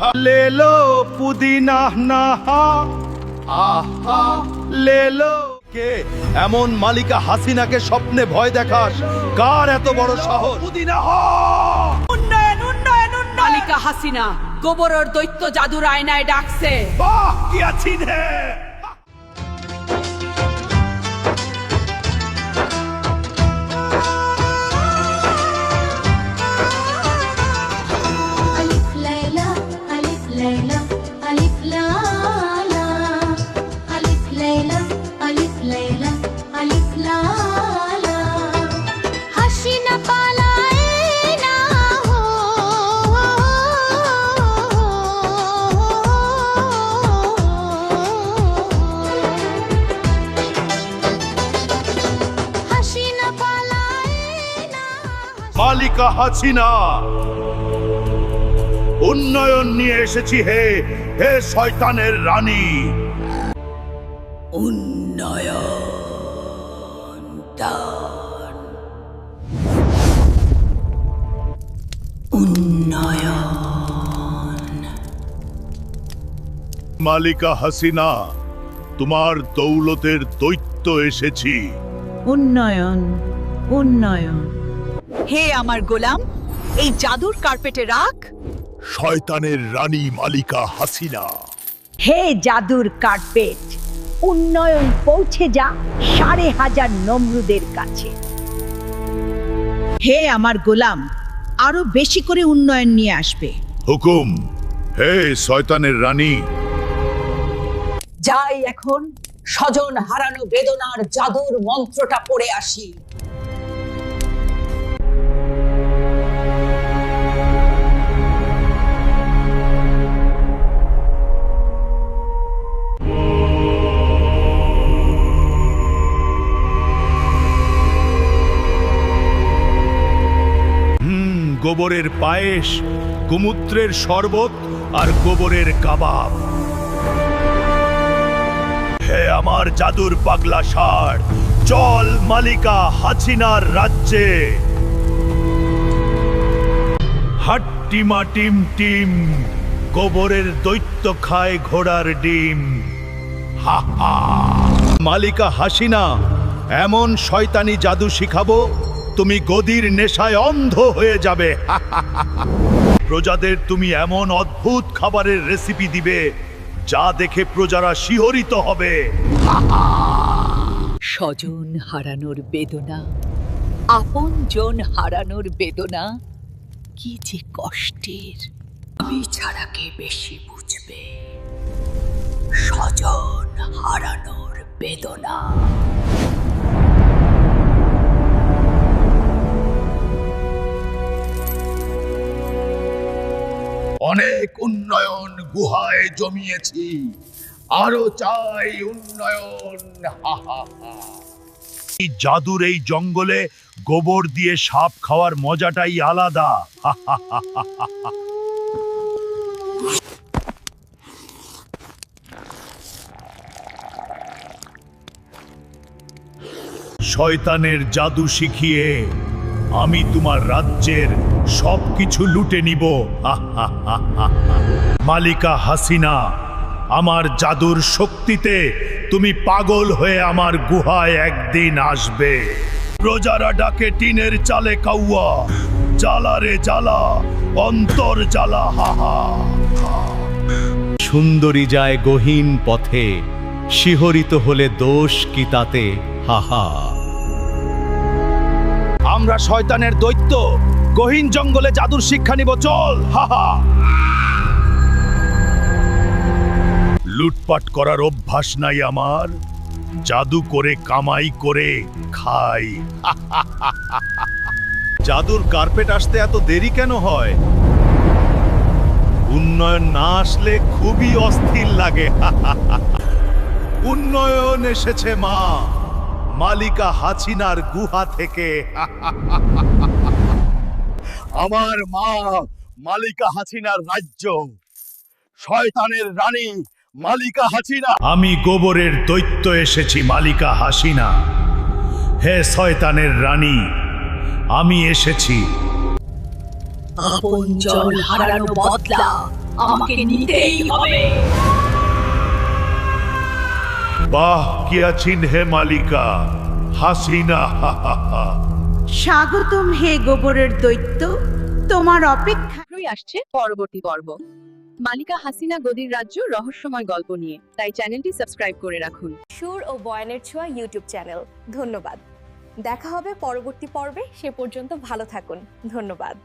ले लो पुदीना नाहा আহা ले लो কে এমন মালিকা হাসিনাকে স্বপ্নে ভয় দেখাস? কার এত বড় সাহস? পুদিনা হ উন্নয়ন উন্নয়ন উন্নয়ন। মালিকা হাসিনা গোবরের দৈত্য জাদুর আয়নায় ডাকছে। বাহ কি আছিন হে ألف ليلى ألف ليلى ألف لالا ألف ليلى ألف ليلى ألف لالا حسينا পালায়না হো হাসিনা পালায়না মালিকা হাসিনা উন্নয়ন নিয়ে এসেছি হে হে শয়তানের রানী। মালিকা হাসিনা তোমার দৌলতের দৈত্য এসেছি। উন্নয়ন উন্নয়ন। হে আমার গোলাম, এই জাদুর কার্পেটে রাখ। শয়তানের রানী মালিকা হাসিনা হে জাদুর কার্পেট, উন্নয়ন পৌঁছে যা 5,500 নমরুদের কাছে। হে আমার গোলাম, আরো বেশি করে উন্নয়ন নিয়ে আসবে। হুকুম হে শয়তানের রানী। যাই এখন স্বজন হারানো বেদনার জাদুর মন্ত্রটা পড়ে আসি। গোবরের পায়েস, গোমূত্রের শরবত আর গোবরের কাবাব। হে আমার জাদুর পাগলা ষাঁড়, চল মালিকা হাসিনার রাজ্যে। হাট্টিমা টিম টিম, গোবরের দৈত্য খায় ঘোড়ার ডিম। হা হা। মালিকা হাসিনা এমন শয়তানি জাদু শিখাবো তুমি গদির নেশায় অন্ধ হয়ে যাবে। প্রজাদের তুমি এমন অদ্ভুত খাবারের রেসিপি দিবে যা দেখে প্রজারা শিহরিত হবে। স্বজন হারানোর বেদনা, আপনজন হারানোর বেদনা কি যে কষ্টের। আমি ছাড়া কে বেশি বুঝবে স্বজন হারানোর বেদনা। অনেক উন্নয়ন গুহায় জমিয়েছি, আরো চাই উন্নয়ন। হা হা হা। এই জাদুর এই জঙ্গলে গোবর দিয়ে সাপ খাওয়ার মজাটাই আলাদা। হা হা হা হা হা। শয়তানের জাদু শিখিয়ে আমি তোমার রাজ্যের সবকিছু লুটে নিব। মালিকা হাসিনা, আমার জাদুর শক্তিতে তুমি পাগল হয়ে আমার গুহায় একদিন আসবে। প্রজারা ডাকে টিনের চালে কাউয়া, জ্বালা রে জ্বালা, অন্তর জ্বালা। হাহা। সুন্দরী যায় গহীন পথে, শিহরিত হলে দোষ কি তাতে? হাহা। আমরা শয়তানের দৈত্য, গহীন জঙ্গলে জাদুর শিক্ষা নিব, চল। হাহা। লুটপাট করার অভ্যাস নাই আমার, জাদু করে কামাই করে খাই। জাদুর কার্পেট আসতে এত দেরি কেন হয়? উন্নয়ন না আসলে খুবই অস্থির লাগে। উন্নয়ন এসেছে মা, মালিকা হাসিনার গুহা থেকে। আমার মা মালিকা হাসিনার রাজ্য, শয়তানের রানী মালিকা হাসিনা। আমি গোবরের দৈত্য এসেছি মালিকা হাসিনা। হে শয়তানের রানী, আমি এসেছি। আপনজন হারানো বদলা আমাকে নিতেই হবে। বাহ কিয়া চিহ্নে মালিকা হাসিনা স্বাগতম হে গোবরের দৈত্য, তোমার অপেক্ষা। আসছে পরবর্তী পর্ব, মালিকা হাসিনা গদির রাজ্য রহস্যময় গল্প নিয়ে। তাই চ্যানেলটি সাবস্ক্রাইব করে রাখুন। সুর ও বয়ানের ছোঁয়া ইউটিউব চ্যানেল। ধন্যবাদ। দেখা হবে পরবর্তী পর্বে। সে পর্যন্ত ভালো থাকুন। ধন্যবাদ।